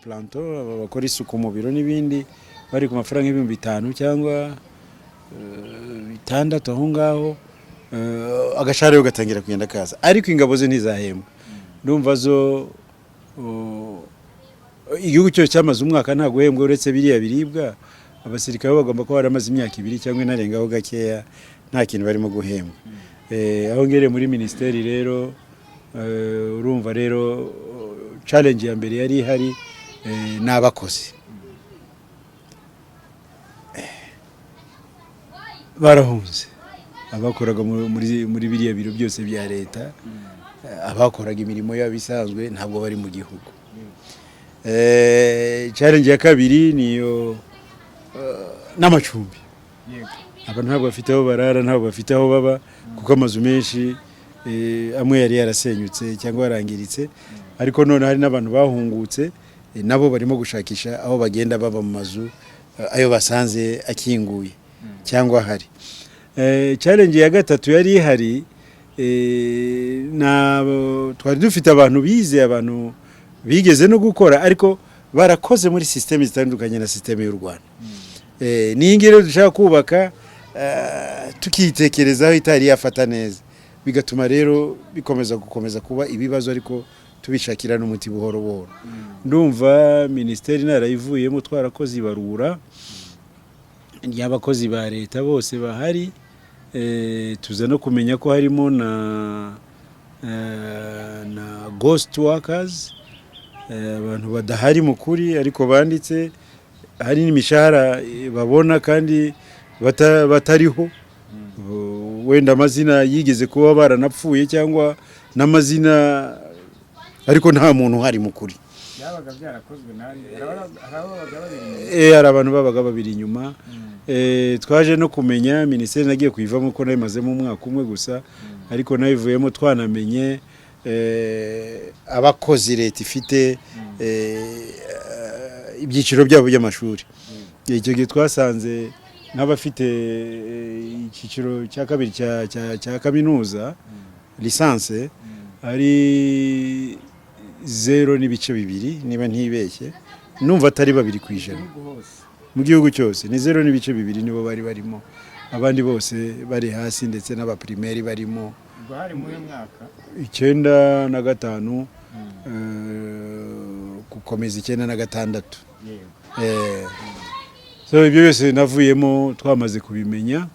planto bakora isuku mu biro n'ibindi bari ku mafaranga y'ibihumbi 5 cyangwa 6 aho ngaho, agashara yo gatangira kugenda kaza, ariko ingabo ze ntizahembwa. Ndumva zo igihugu cyo cyamaze umwaka nta guhembwa uretse biriya biribwa. Abasirikare bagomba ko baramaze imyaka 2 cyangwa inarengaho gakeya nta kintu barimo guhembwa. Aho ngere muri ministeri rero urumva rero challenge ya mbere yari hari n'abakozi barahunze, abakoraga muri biriya biro byose bya leta, abakoraga imirimo y'abisanzwe ntabwo bari mu gihugu. Challenge ya kabiri niyo n'amacumbi, abantu ntabwo bafite aho barara, ntabwo bafite aho baba, kuko amazu menshi amwe yari yarasenyutse cyangwa yarangiritse, ariko none hari n'abantu bahungutse nabo barimo gushakisha aho bagenda baba mu mazu ayo basanze akinguye cyangwa hari. Challenge ya gatatu yari ihari, twari dufite abantu bize, abantu bigeze no gukora, ariko barakoze muri systeme zitandukanye na systeme y'u Rwanda. Ni ingero dushaka kubaka tukitekerezaho itari yafata neza, bigatuma rero bikomeza kuba ibibazo, ariko tubishakira n'umuti buhoro buhoro. Ndumva ministeri narayivuyemo, twarakoze ibarura y'abakozi ba leta bose bahari, tuza no kumenya ko harimo na ghost workers, abantu badahari mu kuri ariko banditse, hari n'imishahara babona kandi batariho, wenda amazina yigeze kuba baranapfuye cyangwa n'amazina, ariko nta muntu uhari mu kuri. Yabaga byarakozwe nari hari abantu babaga babiri inyuma. Twaje no kumenya ministeri nagiye kuyivamo ko nayimazemo umwaka umwe gusa, ariko nayivuyemo twanamenye abakozi leta ifite ibyiciro byabo by'amashuri. Icyo gihe twasanze nk'abafite icyiciro cya kabiri cya kaminuza lisanse ari 0.2 niba ntibeshye, numva atari 2% mu gihugu cyose, ni 0.2 nibo bari barimo, abandi bose bari hasi, ndetse n'aba primaire barimo. Hari mu mwaka 95 gukomeza 96. So ibyo byose navuyemo twamaze kubimenya.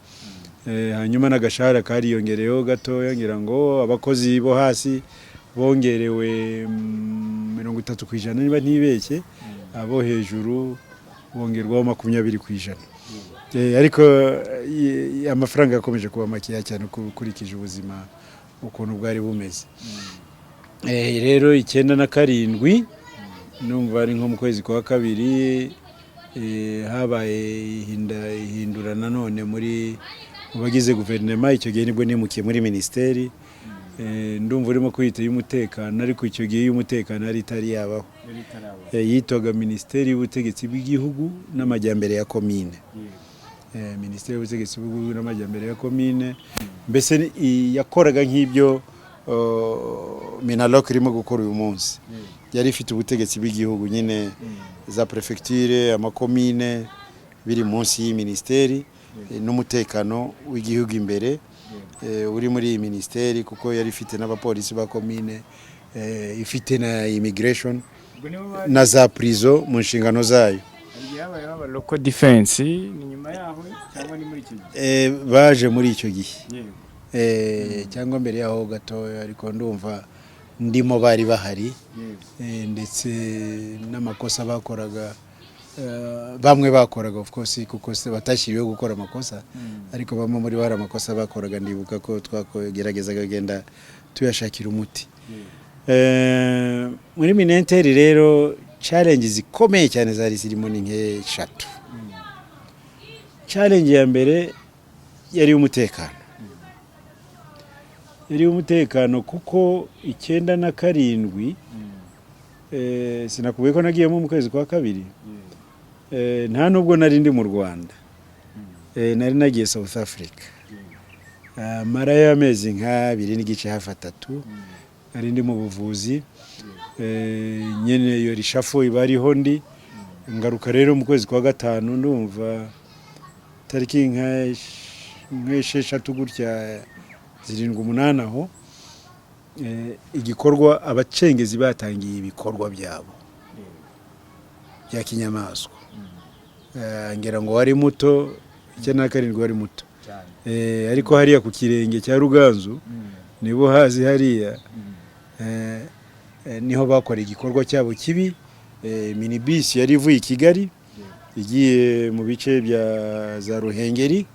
Hanyuma n'agashara kariyongereyeho gatoya, ngira ngo abakozi bo hasi bongerewe 30% niba ntibeshye, abo hejuru bongerwaho 20%. Ariko amafaranga yakomeje kuba makeya cyane ukurikije ubuzima ukuntu bwari bumeze. Rero 97 numva ari nko mu kwezi kwa kabiri habaye ihindura nanone muri bagize guverinoma. Icyo gihe nibwo nimukiye muri ministeri, ndumva urimo kwita y'umutekano, ariko icyo gihe y'umutekano ari itari yabaho, yitwaga ministeri y'ubutegetsi bw'igihugu n'amajyambere ya komine. Ministeri y'ubutegetsi bw'igihugu n'amajyambere ya komine, mbese yakoraga nk'ibyo Minaloc irimo gukora uyu munsi. Yari ifite ubutegetsi bw'igihugu nyine, za prefecture, amakomine biri munsi y'ministeri, n'umutekano w'igihugu imbere uri muri iyi ministeri, kuko yari ifite n'abapolisi ba komine, ifite na immigration na za prison mu nshingano zayo. Local defense ni nyuma yaho cyangwa ni muri icyo gihe? Baje muri icyo gihe, cyangwa mbere yaho gatoya, ariko ndumva ndimo bari bahari. Ndetse n'amakosa bakoraga, bamwe bakoraga of course, kuko se batashyiriweho gukora amakosa, ariko bamwe muri bari amakosa bakoraga, ndibuka ko twakogeragezaga kugenda tuyashakira umuti. Muri ministeri rero challenge zikomeye cyane zari zirimo ni nk'eshatu. Challenge ya mbere yari umutekano. Yari umutekano kuko 97 sinakubuye ko nagiyemo mu kwezi kwa kabiri, nta nubwo nari ndi mu Rwanda, nari nagiye South Africa, mara y'amezi nka 2 n'igice hafi 3, ari ndi mu buvuzi nyene iyo rishafo iba ariho ndi ngaruka rero mu kwezi kwa gatanu ndumva tariki nk'esheshatu gutya 7-8 aho igikorwa abacengezi batangiye ibikorwa byabo bya kinyamaswa ngira ngo wari muto 97 wari muto ariko hariya ku kirenge cya Ruganzu nibo hazi hariya niho bakora igikorwa cyabo kibi minibus yari ivuye i Kigali igiye mu bice bya za Ruhengeri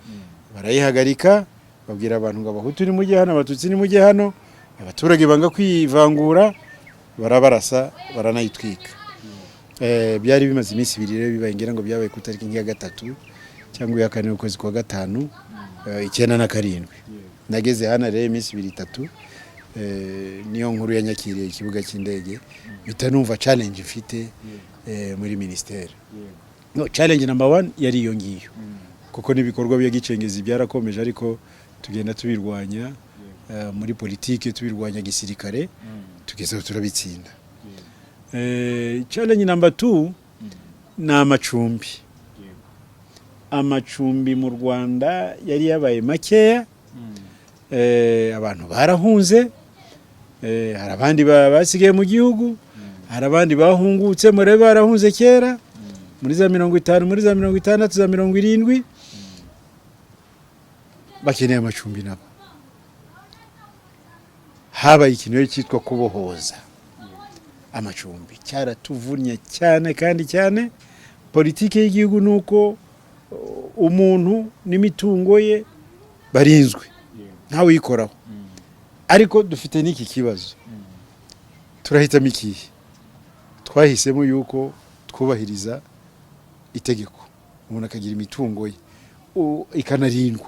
barayihagarika babwira abantu ngo abahutu ni mujye hano abatutsi ni mujye hano abaturage banga kwivangura barabarasa baranayitwika byari bimaze iminsi 2 rero bibaye ngira ngo byabaye ku tariki ya 3 cyangwa ya 4 ukwezi kwa 5 97 nageze hano rero iminsi 2-3 niyo nkuru yanyakiriye ikibuga cy'indege bitanumva challenge mfite muri ministeri no challenge number 1 yari iyo ngiyo kuko nibikorwa bya gicengezi byarakomeje ariko tugenda tubirwanya muri politike tubirwanya gisirikare tugeze turabitsinda challenge number 2 na amacumbi mu Rwanda yari yabaye makeya abantu barahunze hari abandi basigaye mu gihugu hari abandi bahungutse muri barahunze kera muri za 50 muri za 60 za 70 bakeneye amacumbi nabo habaye ikintu cyitwa kubohoza amacumbi cyaratuvunya cyane kandi cyane politike y'igihugu nuko umuntu n'imitungo ye barinzwe ntawe yikoraho ariko dufite n'iki kibazo turahitamo ikihe twahisemo yuko twubahiriza itegeko umuntu akagira imitungo ye ikanarindwa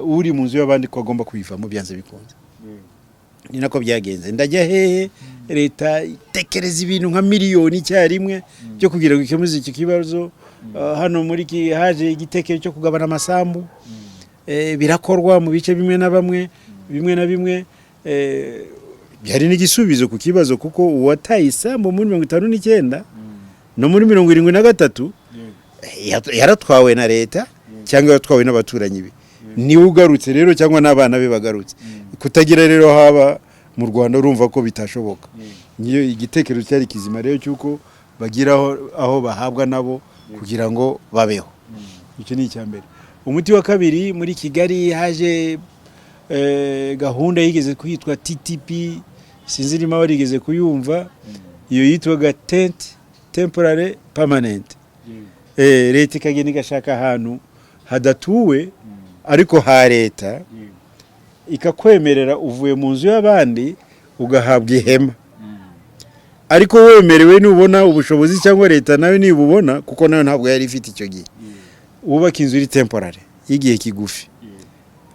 uri mu nzu y'abandi ko agomba kuyivamo byanze bikunze ni nako byagenze ndajya hehe leta itekereza ibintu nka miliyoni icyarimwe byo kugira ngo ikemuze iki kibazo hano muri haje igitekero cyo kugabana amasambu birakorwa mu bice bimwe na bimwe byari n'igisubizo ku kibazo kuko uwataye isambu muri 59 no muri 73 yaratwawe na leta cyangwa yatwawe n'abaturanyi be ni ugarutse rero cyangwa n'abana be bagarutse kutagira rero haba mu Rwanda urumva ko bitashoboka niyo igitekerezo cyari kizima rero cyuko bagiraho aho bahabwa nabo kugira ngo babeho icyo ni icyambere umuti wa kabiri muri Kigali haje gahunda yigeze kwitwa TTP sinzi niba warigeze kuyumva iyo yitwaga temporary permanent leta ikagenda igashaka ahantu hadatuwe ariko ha leta ikakwemerera uvuye mu nzu y'abandi ugahabwa ihema ariko wemerewe nubona ubushobozi cyangwa leta nawe nibubona kuko nayo ntabwo yari ifite icyo gihe ubaka inzu iri temporary y'igihe kigufi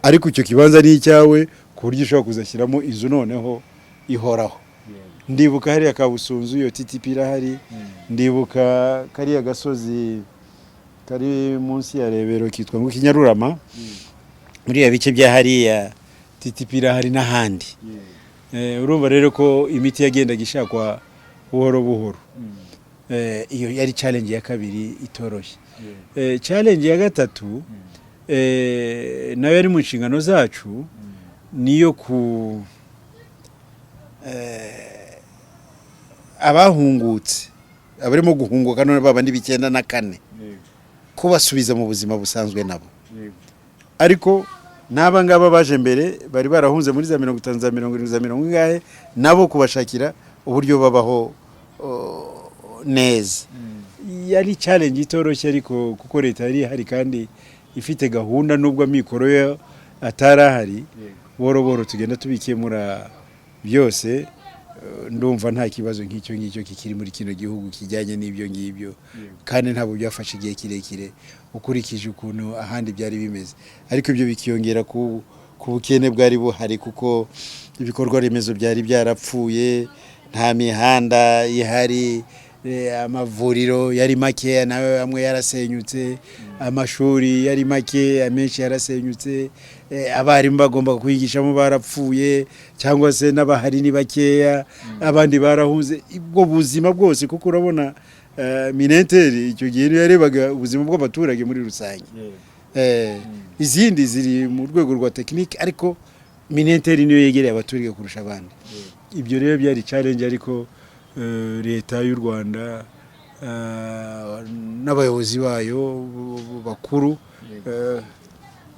ariko icyo kibanza ni icyawe ku buryo ushobora kuzashyiramo inzu noneho ihoraho ndibuka hariya Kabusunzu iyo TTP irahari ndibuka kariya gasozi kari munsi ya Rebero kitwa ngo Kinyarurama muri ya bice bya hariya TTP irahari n'ahandi urumva rero ko imiti yagendaga ishakwa buhoro iyo yari challenge ya kabiri itoroshye challenge ya gatatu nayo yari mu nshingano zacu niyo ku abahungutse abarimo guhunguka none babandi 94 kubasubiza mu buzima busanzwe nabo ariko naba ngaba baje mbere bari barahunze muri za 50 za 70 za 70 ngahe nabo kubashakira uburyo babaho neza yari challenge itoroshye ariko kuko leta yari hari kandi ifite gahunda nubwo amikoro yo atarahari boro tugenda tubikemura byose ndumva nta kibazo nk'icyo kikiri muri kino gihugu kijyanye n'ibyo ngibyo kandi ntabwo byafashe igihe kirekire ukurikije ukuntu ahandi byari bimeze ariko ibyo bikiyongera ku bukene bwari buhari kuko ibikorwa remezo byari byarapfuye nta mihanda ihari amavuriro yari make nawe amwe yarasenyutse, amashuri yari make amenshi yarasenyutse, abarimu bagomba kwigishamo barapfuye cyangwa se n'abahari ni bakeya, abandi barahunze. Ubwo buzima bwose kuko urabona Minenteri icyo gihe yarebaga ubuzima bw'abaturage muri rusange. Izindi ziri mu rwego rwa tekinike ariko Minenteri niyo yegereye abaturage kurusha abandi. Ibyo rero byari challenge ariko leta y'u Rwanda n'abayobozi bayo bakuru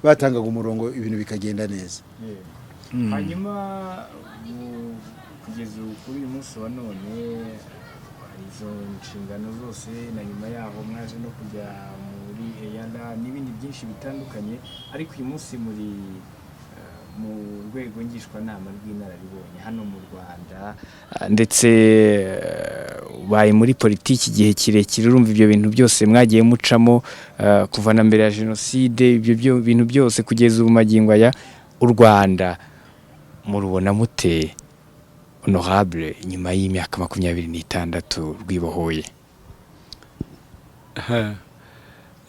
batangaga umurongo ibintu bikagenda neza. Hanyuma kugeza kuri uyu munsi wa none izo nshingano zose na nyuma yaho mwaje no kujya muri EALA n'ibindi byinshi bitandukanye, ariko uyu munsi muri mu rwego ngishwanama rw'inararibonye hano mu Rwanda ndetse bayi muri politiki igihe kirekire, urumva ibyo bintu byose mwagiye mucamo kuva na mbere ya jenoside, ibyo bintu byose kugeza ubu magingo aya, u Rwanda murubona mute honorable nyuma y'imyaka 26 rwibohoye?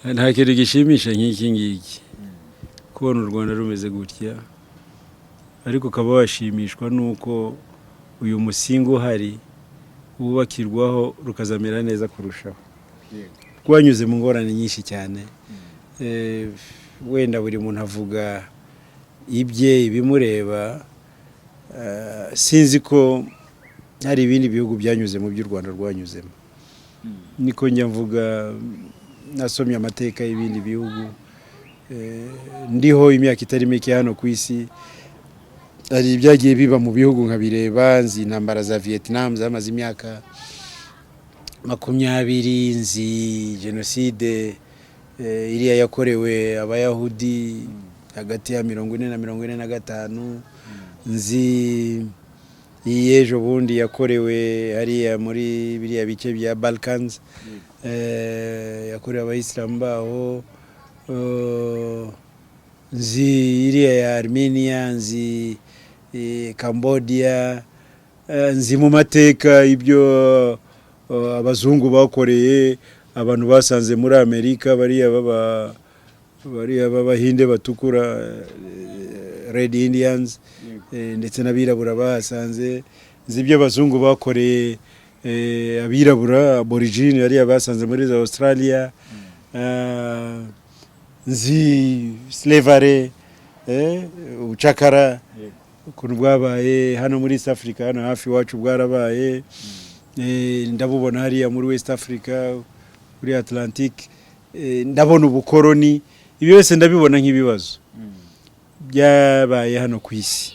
Nta kintu gishimisha nk'iki ngiki kubona u Rwanda rumeze gutya, ariko ukaba washimishwa nuko uyu musingi uhari wubakirwaho rukazamera neza kurushaho. Rwanyuze mu ngorane nyinshi cyane, wenda buri muntu avuga ibye ibimureba, sinzi ko hari ibindi bihugu byanyuze mu by'u Rwanda rwanyuzemo. Niko njya mvuga, nasomye amateka y'ibindi bihugu, ndiho imyaka itari mike hano ku isi, hari ibyagiye biba mu bihugu nkabireba, nzi intambara za Vietnam zamaze imyaka 20, nzi jenoside iriya yakorewe abayahudi hagati ya 40 na 45, nzi ejo bundi yakorewe hariya muri biriya bice bya Balkans, yakorewe abayisilamu baho, nzi iriya ya Armenia, nzi Cambodia, nzi mu mateka ibyo abazungu bakoreye abantu basanze muri Amerika, bariya b'Abahinde batukura, Red Indians, ndetse n'abirabura basanze. Nzi ibyo abazungu bakoreye abirabura aborigine bariya basanze muri Australia, nzi slavery, ubucakara ukuntu bwabaye hano muri East Africa, hano hafi wacu bwarabaye, ndabubona hariya muri West Africa kuri Atlantic, ndabona ubukoroni. Ibyo byose ndabibona nk'ibibazo byabaye hano ku isi,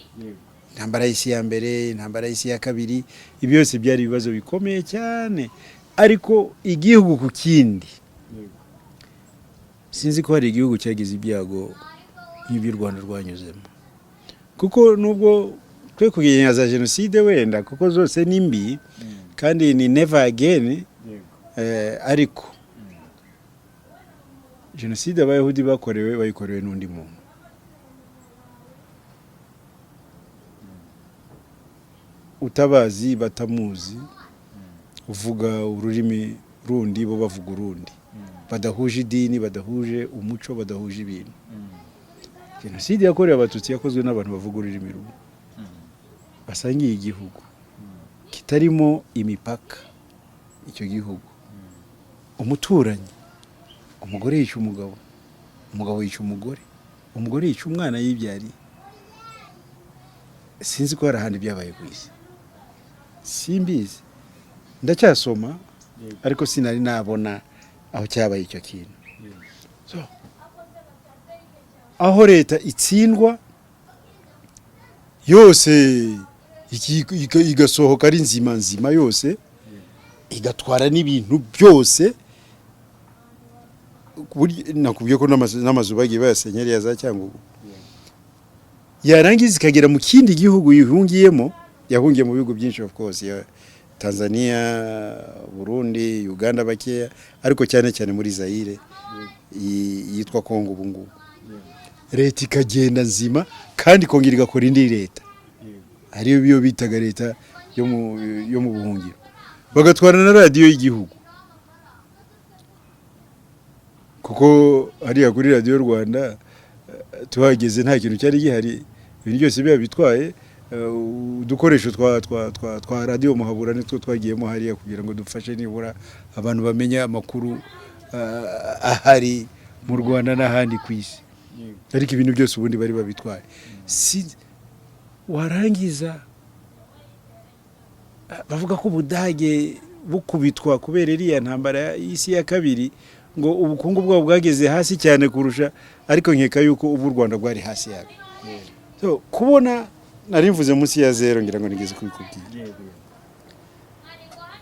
intambara y'isi ya mbere, intambara y'isi ya kabiri, ibyo byose byari ibibazo bikomeye cyane, ariko igihugu ku kindi sinzi ko hari igihugu cyagize ibyago nk'iby'u Rwanda rwanyuzemo. Kuko nubwo twe kugenya za jenoside wenda kuko zose ni mbi kandi ni never again, ariko jenoside abayahudi bayikorewe n'undi muntu. Utabazi batamuzi, uvuga ururimi rundi bo bavuga urundi, badahuje idini, badahuje umuco, badahuje ibintu. Jenoside yakorewe abatutsi yakozwe n'abantu bavuga ururimi rumwe, basangiye igihugu kitarimo imipaka. Icyo gihugu umuturanyi, umugore yica umugabo, umugabo yica umugore, umugore yica umwana yibyariye. Sinzi ko hari ahandi byabaye ku isi, simbizi, ndacyasoma ariko sinari nabona aho cyabaye icyo kintu. So aho leta itsindwa yose igasohoka ari nzima yose, igatwara n'ibintu byose, nakubwiye ko n'amazu bagiye bayasenyera za Cyangugu, yarangiza ikagera mu kindi gihugu yihungiyemo. Yahungiye mu bihugu byinshi of course, ya Tanzania, Burundi, Uganda bakeya, ariko cyane cyane muri Zaire yitwa Kongo ubu ngubu. Leta ikagenda nzima kandi kongera igakora indi leta, ariyo biyo bitaga leta yo mu buhungiro. bagatwara na radiyo y'igihugu, kuko hariya kuri radiyo Rwanda tuhageze nta kintu cyari gihari, ibintu byose biba bitwaye. Udukoresho twa radiyo Muhabura nitwo twagiyemo hariya kugira ngo dufashe nibura abantu bamenye amakuru ahari mu Rwanda n'ahandi ku isi, ariko ibintu byose ubundi bari babitwaye. Warangiza bavuga ko Ubudage bukubitwa kubera iriya ntambara y'isi ya kabiri, ngo ubukungu bwabo bwageze hasi cyane kurusha, ariko nkeka yuko ubu u Rwanda bwari hasi yabi. So kubona nari mvuze munsi ya zero, ngira ngo nigeze kubikubwira,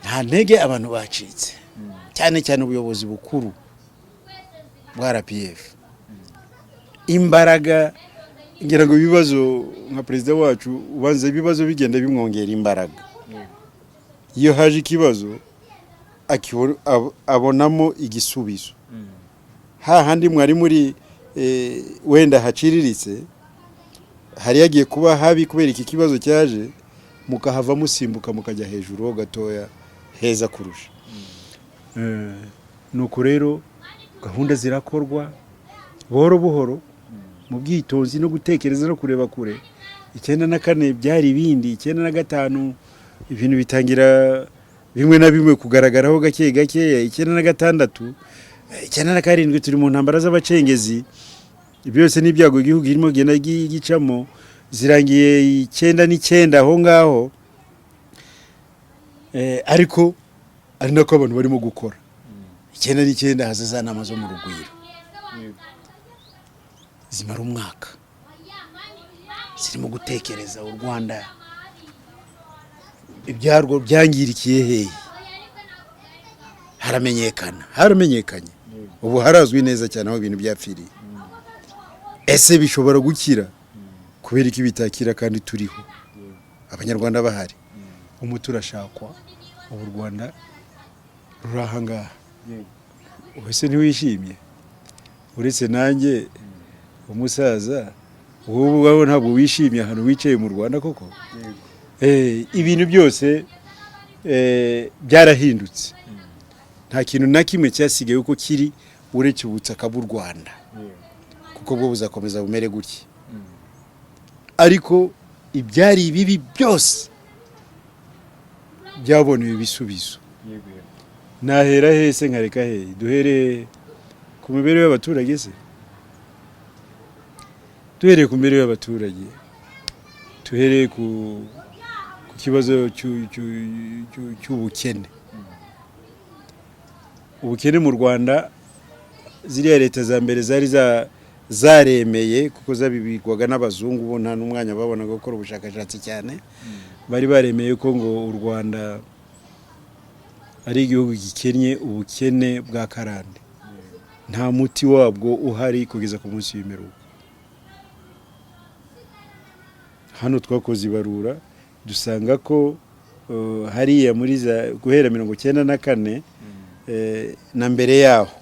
nta ntege abantu bacitse, cyane cyane ubuyobozi bukuru bwa RPF. Imbaraga, ngira ngo ibibazo nka perezida wacu ubanza ibibazo bigenda bimwongera imbaraga. Iyo haje ikibazo abonamo igisubizo, hahandi mwari muri wenda haciriritse, hari yagiye kuba habi kubera iki kibazo cyaje, mukahava musimbuka mukajya hejuru ho gatoya heza kurusha. Nuko rero gahunda zirakorwa buhoro buhoro mu bwitonzi no gutekereza no kureba kure. 94 byari ibindi, 95 ibintu bitangira bimwe na bimwe kugaragaraho gake gake, 96 97 turi mu ntambara z'abacengezi. Byose n'ibyago igihugu irimo genda gicamo, zirangiye 99 aho ngaho. Ariko ari nako abantu barimo gukora. 99 hazaza nama zo mu Rugwiro zimara umwaka, zirimo gutekereza u Rwanda ibyarwo byangirikiye hehe. Haramenyekanye ubu harazwi neza cyane aho ibintu byapfiriye. Ese bishobora gukira kubera iki bitakira kandi turiho abanyarwanda bahari? Umuti urashakwa, ubu Rwanda rurahangaha. Wese ntiwishimye uretse nanjye umusaza, wowe ntabwo wishimye ahantu wicaye mu Rwanda koko? Ibintu byose byarahindutse, nta kintu na kimwe cyasigaye uko kiri uretse ubutaka bw'u Rwanda, kuko bwo buzakomeza bumere gutya. Ariko ibyari bibi byose byaboneye ibisubizo. Nahera hese nkareka he? Duhere ku mibereho y'abaturage se? Duhere ku mibereho y'abaturage, tuhere ku kibazo cy'ubukene. Ubukene mu Rwanda, ziriya leta za mbere zari zaremeye, kuko zabibigwaga n'abazungu, bo nta n'umwanya babonaga gukora ubushakashatsi cyane. Bari baremeye ko ngo u Rwanda ari igihugu gikennye ubukene bwa karande, nta muti wabwo uhari kugeza ku munsi w'imperuka. Hano twakoze ibarura dusanga ko hariya muri guhera 94 na mbere yaho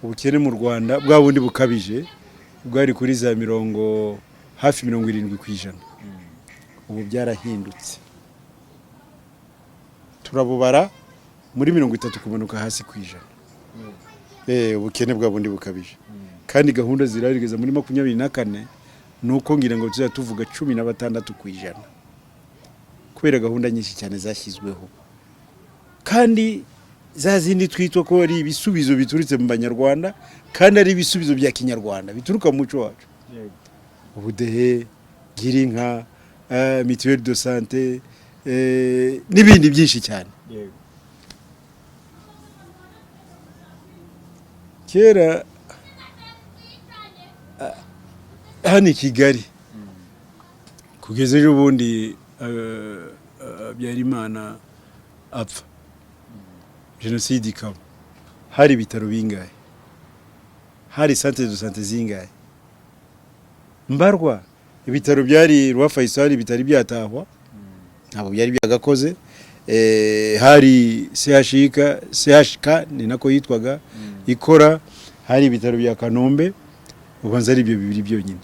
ubukene mu Rwanda bwa bundi bukabije bwari kuri za hafi 70%. Ubu byarahindutse, turabubara muri 30 kumanuka hasi kwijana. Ubukene bwa bundi bukabije, kandi gahunda zirarigeza muri 24 nuko ngira ngo tuzatuvuga 16% kubera gahunda nyinshi cyane zashyizweho, kandi zazindi twitwa ko ari ibisubizo biturutse mu Banyarwanda, kandi ari ibisubizo bya Kinyarwanda bituruka mu muco wacu. Ubudehe, girinka, mutuelle de santé, n'ibindi byinshi cyane. Kera hano i Kigali kugeza ejo bundi Habyarimana apfa, jenoside ikaba, hari ibitaro bingahe? Hari centre de santé zingahe? Mbarwa ibitaro byari Roi Faisal bitari byatahwa, ntabwo byari byagakoze. Hari CHK ni nako yitwaga ikora, hari ibitaro bya Kanombe, ubanza ari ibyo bibiri byonyine.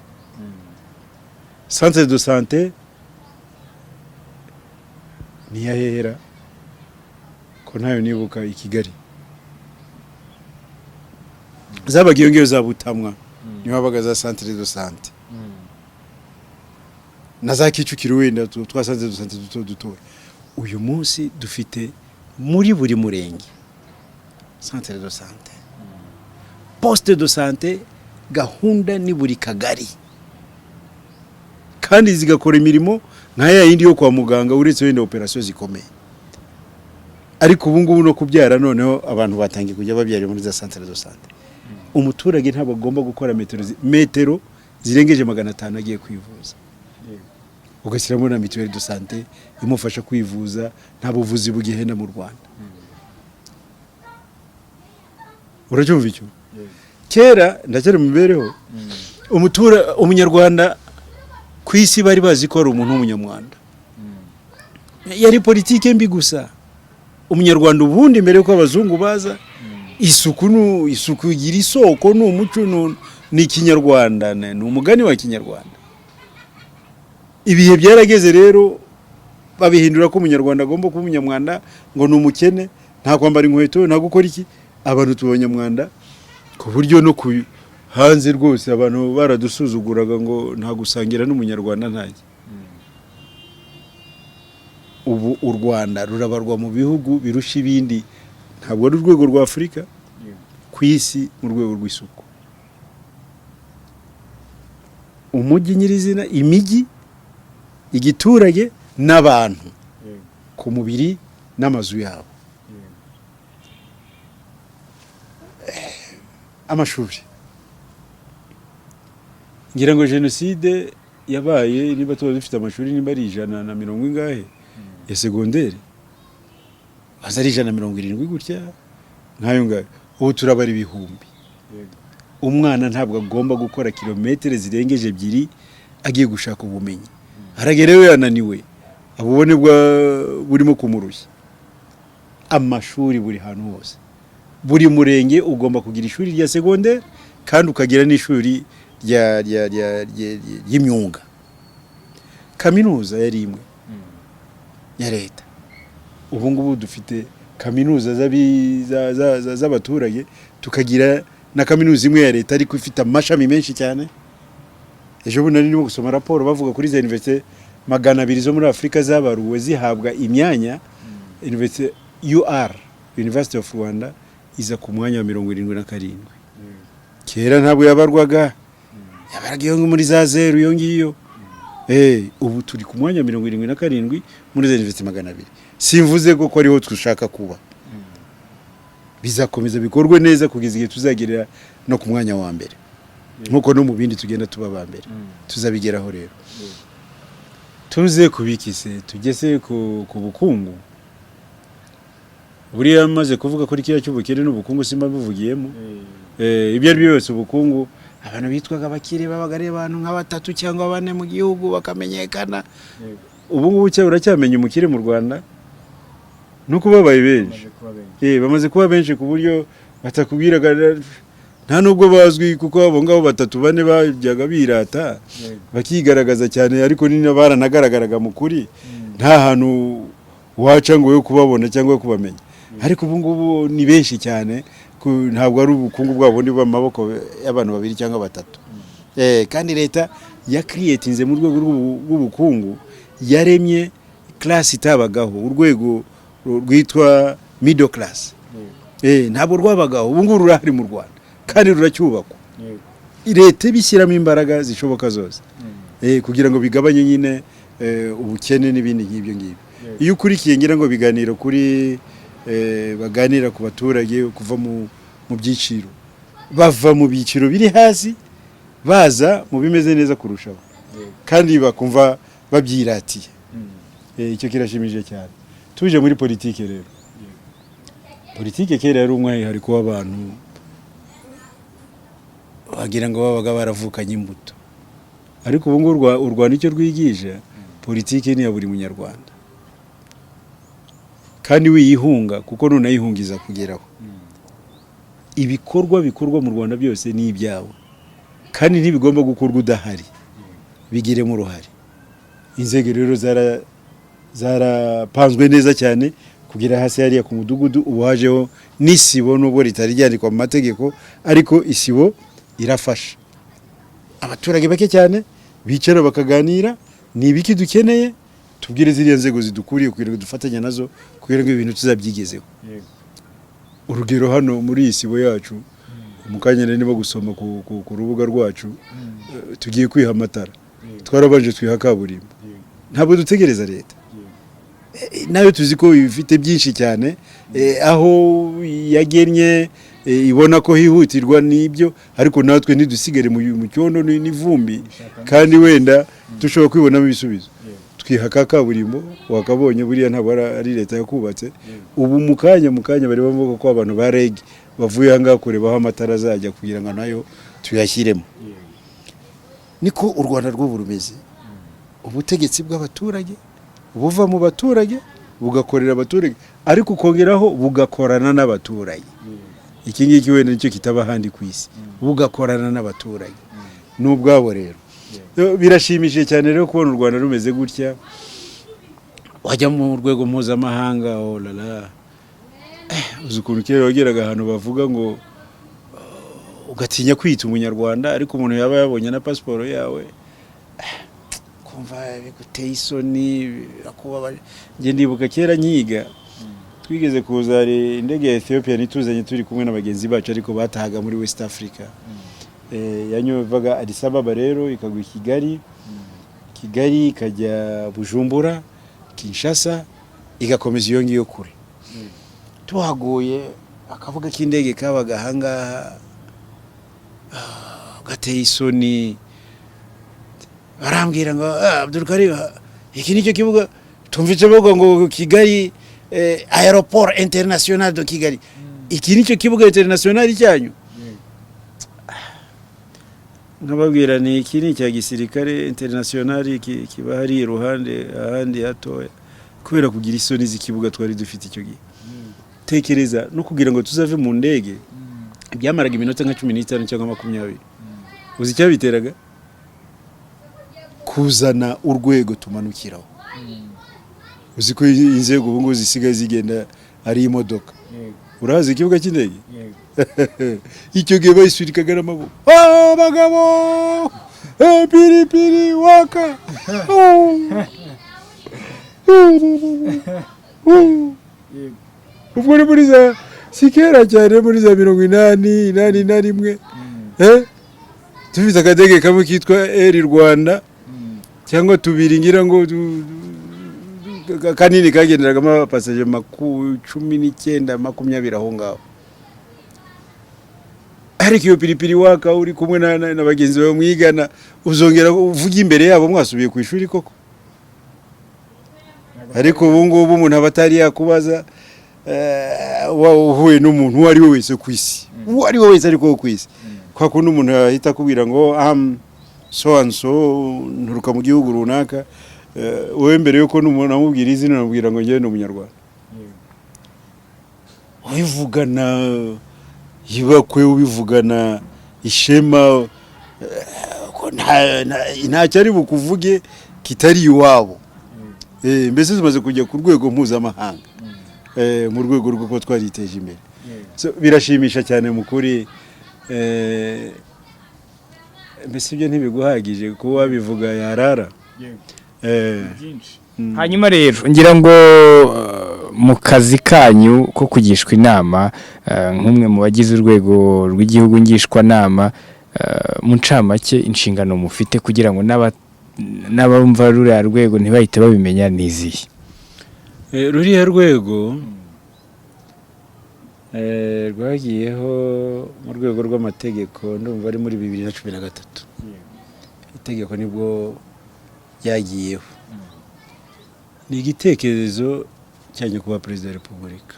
Centre de santé ni yahera ko ntayo nibuka i Kigali zabaga iyo ngiyo za Butamwa niho habaga za centre de santé na za Kicukiro wenda twasanze du santé duto uyu munsi dufite muri buri murenge centre de santé poste de santé gahunda ni buri kagari kandi zigakora imirimo nka ya yindi yo kwa muganga uretse wenda operation zikomeye ariko ubu ngubu no kubyara noneho abantu batangiye kujya babyarira muri za centre de santé umuturage ntabwo agomba gukora metero zirengeje 500 agiye kwivuza ugashyiramo na mutuelle de santé imufasha kwivuza nta buvuzi bugihenda mu Rwanda uracyumva icyo kera ndacyari mu mibereho umunyarwanda ku isi bari bazi ko ari umuntu w'umunyamwanda yari politike mbi gusa umunyarwanda ubundi mbere yuko abazungu baza isuku igira isoko n'umuco ni ikinyarwanda ni umugani wa kinyarwanda ibihe byarageze rero babihindura ko umunyarwanda agomba kuba umunyamwanda ngo ni umukene nta kwambara inkweto nta gukora iki abantu tubanyamwanda ku buryo no ku hanze rwose abantu baradusuzuguraga ngo nta gusangira n'umunyarwanda ntajye ubu u Rwanda rurabarwa mu bihugu birusha ibindi ntabwo ari urwego rwa Afurika ku isi mu rwego rw'isuku umujyi nyirizina imijyi igiturage n'abantu ku mubiri n'amazu yabo amashuri ngira ngo jenoside yabaye niba tuba dufite amashuri niba ari 120 ingahe ya segonderi azari 170 gutya nkayo ngayo ubu turabara ibihumbi umwana ntabwo agomba gukora kilometero zirengeje 2 agiye gushaka ubumenyi haragerewe yananiwe abubone burimo kumurushya amashuri buri hantu hose buri murenge ugomba kugira ishuri rya segonderi kandi ukagira n'ishuri y'imyuga kaminuza yari imwe ya leta ubu ngubu dufite kaminuza z'abaturage tukagira na kaminuza imwe ya leta ariko ifite amashami menshi cyane ejo bundi nari gusoma raporo bavuga kuri za université 200 zo muri Afrika zabaruwe zihabwa imyanya université UR University of Rwanda iza ku mwanya wa 77 kera ntabwo yabarwaga yabaragiye muri za zero iyo ngiyo ubu turi ku mwanya wa 77 muri za université 200 simvuze ko ariho twushaka kuba bizakomeza bikorwe neza kugeza igihe tuzagerera no ku mwanya wa mbere nkuko no mu bindi tugenda tuba ba mbere tuzabigeraho rero tuze kubikise tugeze ku bukungu buriya maze kuvuga kuri kiya cy'ubukene n'ubukungu simba bivugiyemo ibyo ari byose ubukungu abantu bitwaga abakire babagare abantu nka 3 cyangwa 4 mu gihugu bakamenyekana ubu ngubu cyo uracyamenye umukire mu Rwanda nuko babaye benshi bamaze kuba benshi ku buryo batakubwiraga nta nubwo bazwi kuko abo ngabo 3-4 bajyaga birata bakigaragaza cyane ariko ni baranagaragaraga mu kuri nta hantu waca ngo yo kubabona cyangwa yo kubamenya ariko ubu ngubu ni benshi cyane ntabwo ari ubukungu bwabo ni b'amaboko y'abantu 2 cyangwa 3 kandi leta ya creatinze mu rwego rw'ubukungu yaremye class itabagaho urwego rwitwa middle class ntabwo rwabagaho ubu ngubu rurahari mu Rwanda kandi ruracyubakwa leta bishyiramo imbaraga zishoboka zose kugira ngo bigabanye nyine ubukene n'ibindi nk'ibyo ngibyo iyo ukurikiye ngira ngo biganiro kuri baganira ku baturage kuva mu byiciro bava mu byiciro biri hasi baza mu bimeze neza kurushaho kandi bakumva babyiratiye icyo kirashimije cyane tuje muri politike rero politike kera yari umwihariko w'abantu wagira ngo babaga baravukanye imbuto ariko ubu ngubu u Rwanda icyo rwigisha politike ni ya buri munyarwanda kandi wiyihunga kuko nunayihungiza kugeraho ibikorwa bikorwa mu Rwanda byose ni ibyawe kandi ntibigomba gukorwa udahari bigiremo uruhare inzego rero zarapanzwe neza cyane ku kugira hasi hariya ku mudugudu ubu hajeho n'isibo nubwo ritari ryandikwa mu mategeko ariko isibo irafasha abaturage bake cyane bicara bakaganira ni ibiki dukeneye tubwire ziriya nzego zidukuriye kugira ngo dufatanye nazo kugira ngo ibintu tuzabyigezeho urugero hano muri iyi sibo yacu mukanya niba gusoma ku rubuga rwacu tugiye kwiha amatara twarabanje twiha kaburimbo ntabwo dutegereza leta nayo tuzi ko ifite byinshi cyane aho yagennye ibona ko hihutirwa n'ibyo ariko natwe ntidusigare mu cyondo n'ivumbi kandi wenda dushobora kwibonamo ibisubizo twiha kaburimbo wakabonye buriya ntabwo ari leta yakubatse ubu mu kanya bari bavuga ko abantu ba REG bavuye ahangaha kureba aho amatara azajya kugira ngo nayo tuyashyiremo niko u Rwanda rw'ubu rumeze ubutegetsi bw'abaturage buva mu baturage bugakorera abaturage ariko ukongeraho bugakorana n'abaturage iki ngiki wenda nicyo kitaba ahandi ku isi bugakorana n'abaturage n'ubwabo rero birashimishije cyane rero kubona u Rwanda rumeze gutya wajya mu rwego mpuzamahanga olala uzi ukuntu kera wageraga ahantu bavuga ngo ugatinya kwita umunyarwanda ariko umuntu yaba yabonye na pasiporo yawe kumva biguteye isoni akubabaje nge ndibuka kera nyiga twigeze kuza indege ya Ethiopia nituzanye turi kumwe n'abagenzi bacu ariko batahaga muri West Africa yanyovaga Addis Ababa rero ikagwa Kigali ikajya Bujumbura Kinshasa igakomeza iyo ngiyo kure tuhaguye akavuga k'indege kabaga ahangaha gateye isoni arambwira ngo Abdul Karim iki nicyo kibuga tumvise bavuga ngo Kigali aéroport international de Kigali iki nicyo kibuga international cyanyu nkababwira ni iki ni cya gisirikare international kiba hari iruhande ahandi hatoya kubera kugira isoni z'ikibuga twari dufite icyo gihe tekereza no kugira ngo tuzave mu ndege byamaraga iminota nka 15 cyangwa 20 uzi cyabiteraga kuzana urwego tumanukiraho uzi ko inzego ubu ngo zisigaye zigenda ari imodoka urazi ikibuga cy'indege icyo gihe bayisubikaga n'amaboko abagabo piri waka ubwo ni muri za sikera cyane muri za 81 tufite akadege kamwe kitwa Air Rwanda cyangwa tubiri ngira ngo kanini kagenderagamo abapasaje 19 20 aho ngaho ariko iyo piripiri waka uri kumwe na bagenzi bawe mwigana uzongera uvuga imbere yabo mwasubiye ku ishuri koko ariko ubu ngubu umuntu abatari yakubaza uhuye n'umuntu uwo ari we wese ku isi uwo ari we wese ariko ku isi kwa kundi umuntu yahita kubwira ngo so and so nturuka mu gihugu runaka wowe mbere yuko n'umuntu amubwira izina namubwira ngo njye ni umunyarwanda ubivugana yibakwe ubivugana ishema ntacyo ari bukuvuge kitari iwabo mbese zimaze kujya ku rwego mpuzamahanga mu rwego rw'uko twariteje imbere birashimisha cyane mu kuri mbese ibyo ntibiguhagije kuba wabivuga yarara hanyuma rero ngira ngo mu kazi kanyu ko kugishwa inama nk'umwe mu bagize urwego rw'igihugu ngishwanama mu ncamake inshingano mufite kugira ngo n'abumva ruriya rwego ntibahite babimenya n'izihe ruriya rwego rwagiyeho mu rwego rw'amategeko ndumva ari muri 2013 itegeko nibwo ryagiyeho ni igitekerezo cya nyakubahwa perezida wa repubulika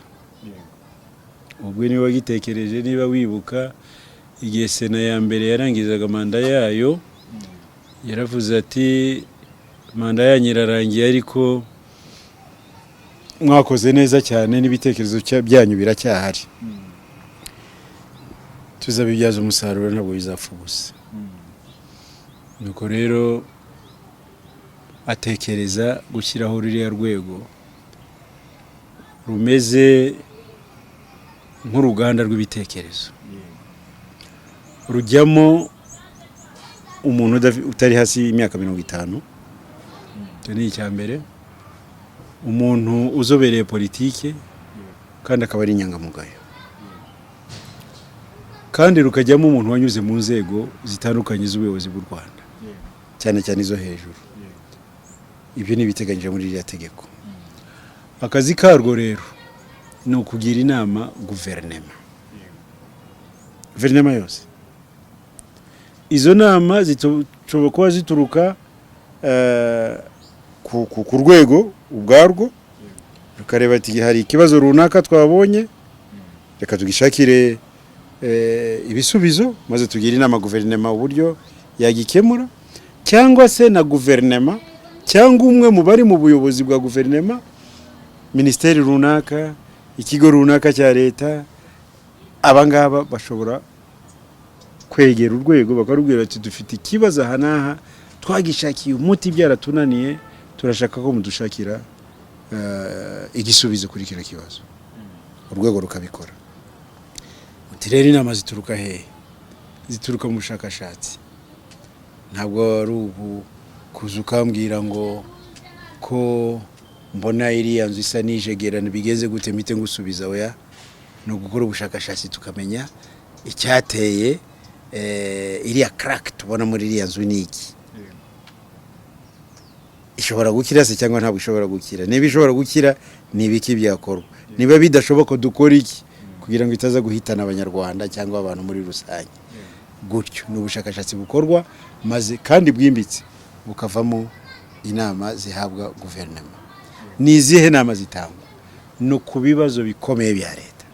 ubwo niwe wagitekereje niba wibuka igihe sena ya mbere yarangizaga manda yayo yaravuze ati manda yanyu irarangiye ariko mwakoze neza cyane n'ibitekerezo byanyu biracyahari tuzabibyaza umusaruro ntabwo bizapfa ubusa nuko rero atekereza gushyiraho ruriya rwego rumeze nk'uruganda rw'ibitekerezo rujyamo umuntu utari hasi y'imyaka 50. Icyo ni icya mbere. Umuntu uzobereye politike kandi akaba ari inyangamugayo, kandi rukajyamo umuntu wanyuze mu nzego zitandukanye z'ubuyobozi bw'u Rwanda, cyane cyane izo hejuru. Ibyo ni ibiteganyije muri iriya tegeko. Akazi karwo rero ni ukugira inama guverinema yose. Izo nama zishobora kuba zituruka ku rwego ubwarwo, rukareba ati hari ikibazo runaka twabonye, reka tugishakire ibisubizo, maze tugira inama guverinema uburyo yagikemura, cyangwa se na guverinema cyangwa umwe mu bari mu buyobozi bwa guverinema, ministeri runaka, ikigo runaka cya leta, abangaba bashobora kwegera urwego bakarubwira ati dufite ikibazo aha n'aha, twagishakiye umuti byaratunaniye, turashaka ko mudushakira igisubizo kuri kino kibazo. Urwego rukabikora. Utirera inama zituruka hehe? Zituruka mu bushakashatsi. Ntabwo ari ubu kuza ukambwira ngo ko mbona iriya nzu isa nijegerana bigeze gute mpite ngusubiza. Oya, no gukora ubushakashatsi tukamenya icyateye iriya crack tubona muri iriya nzu ni iki. Ishobora gukira se cyangwa ntabwo ishobora gukira? Niba ishobora gukira ni ibiki byakorwa? Niba bidashoboka dukora iki kugira ngo itaza guhitana abanyarwanda cyangwa abantu muri rusange? Gutyo ni ubushakashatsi bukorwa maze kandi bwimbitse bukavamo inama zihabwa guverinoma. Ni izihe nama zitangwa? No ku bibazo bikomeye bya leta.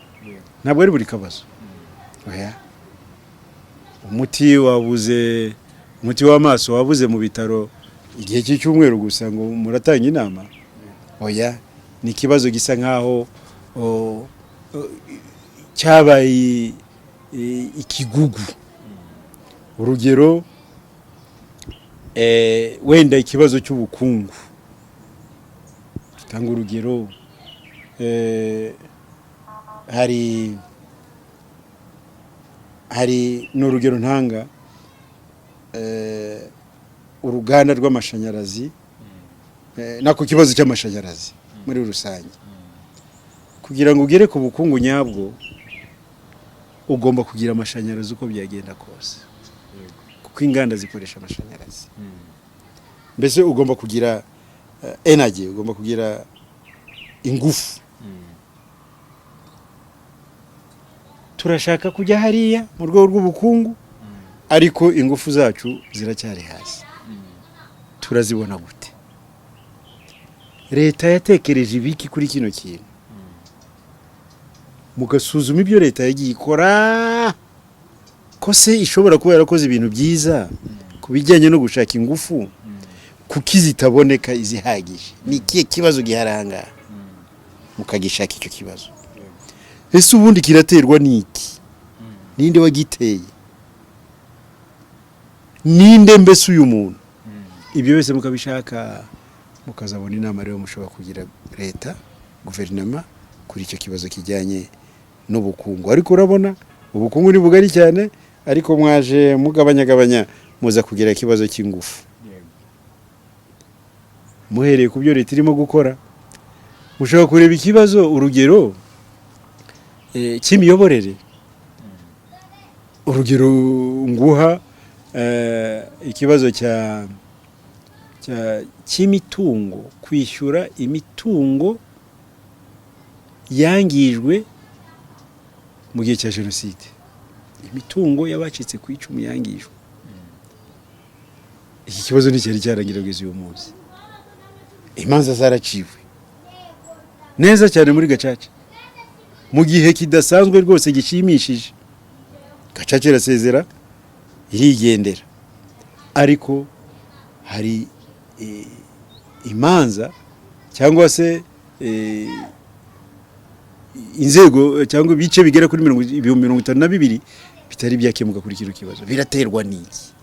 Ntabwo ari buri kabazo. Oya, umuti w'amaso wabuze mu bitaro igihe cy'icyumweru gusa ngo muratanga inama? Oya, ni ikibazo gisa nkaho cyabaye ikigugu. Urugero, wenda ikibazo cy'ubukungu. Tanga urugero, hari n'urugero ntanga, uruganda rw'amashanyarazi, nako kibazo cy'amashanyarazi muri rusange. Kugira ngo ugere ku bukungu nyabwo ugomba kugira amashanyarazi uko byagenda kose, kuko inganda zikoresha amashanyarazi. Mbese ugomba kugira energy, ugomba kugira ingufu. Turashaka kujya hariya mu rwego rw'ubukungu, ariko ingufu zacu ziracyari hasi. Turazibona gute? Leta yatekereje ibiki kuri kino kintu? Mugasuzuma ibyo leta yagiye ikora ko se ishobora kuba yarakoze ibintu byiza ku bijyanye no gushaka ingufu, kuki zitaboneka izihagije. Ni ikihe kibazo giharanga? Mukagishaka icyo kibazo. Ese ubundi kiraterwa n'iki? Ninde wagiteye? Ninde mbese uyu muntu? Ibyo byose mukabishaka, mukazabona inama rero mushobora kugira leta, guverinoma kuri icyo kibazo kijyanye n'ubukungu. Ariko urabona ubukungu ni bugari cyane, ariko mwaje mugabanya muza kugira ikibazo cy'ingufu. Muhereye ku byo leta irimo gukora, mushobora kureba ikibazo, urugero cy'imiyoborere. Urugero nguha, ikibazo cy'imitungo, kwishyura imitungo yangijwe mu gihe cya jenoside. Imitungo y'abacitse ku icumu yangijwe. Iki kibazo ni cyari cyarangirageze uyu munsi. Imanza zaraciwe neza cyane muri Gacaca, mu gihe kidasanzwe rwose gishimishije. Gacaca irasezera irigendera, ariko hari imanza cyangwa se inzego cyangwa ibice bigera kuri 52 bitari byakemuka kuri kino kibazo. Biraterwa n'iki?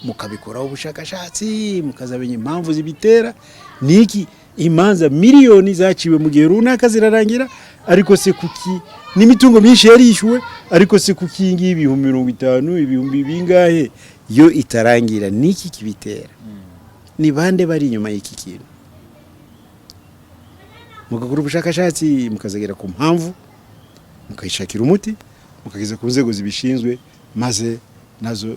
Mukabikoraho ubushakashatsi, mukazabenya impamvu zibitera. Niki imanza miliyoni zaciwe mu gihe runaka zirarangira, ariko se kuki n'imitungo myinshi yarishyuwe, ariko se kuki ngiye ibihumbi 50 ibihumbi bingahe yo itarangira? Niki kibitera? Ni bande bari inyuma y'iki kintu? Mugakora ubushakashatsi mukazagera ku mpamvu, mukayishakira umuti, mukageza ku nzego zibishinzwe, maze nazo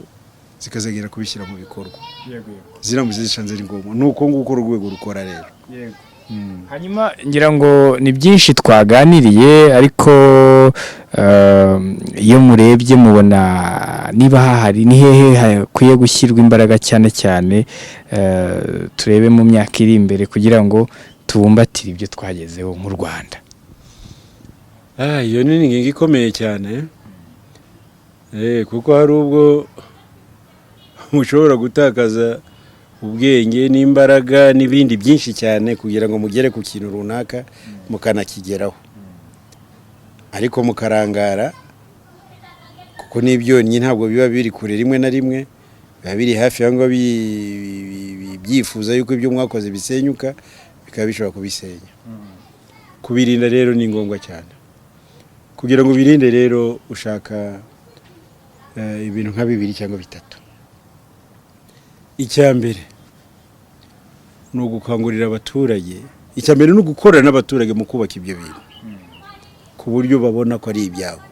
zikazagera kubishyira mu bikorwa. Yego. Ziramutse zishanze ari ngombwa, nuko nguko urwego rukora rero. Yego. Hanyuma ngira ngo ni byinshi twaganiriye, ariko iyo murebye mubona niba hahari ni hehe hakwiye gushyirwa imbaraga cyane cyane, turebe mu myaka iri imbere kugira ngo tubumbatire ibyo twagezeho mu Rwanda. Iyo ni ingingo ikomeye cyane, kuko hari ubwo mushobora gutakaza ubwenge n'imbaraga n'ibindi byinshi cyane kugira ngo mugere ku kintu runaka mukanakigeraho, ariko mukarangara, kuko n'ibyonnyi ntabwo biba biri kure, rimwe na rimwe biba biri hafi yango byifuza yuko ibyo mwakoze bisenyuka, bikaba bishobora kubisenya. Kubirinda rero ni ngombwa cyane. Kugira ngo birinde rero ushaka ibintu nka 2 cyangwa 3. Icyambere no gukangurira abaturage, icyambere no gukorana n'abaturage mu kubaka ibyo bintu ku buryo babona ko ari ibyabo.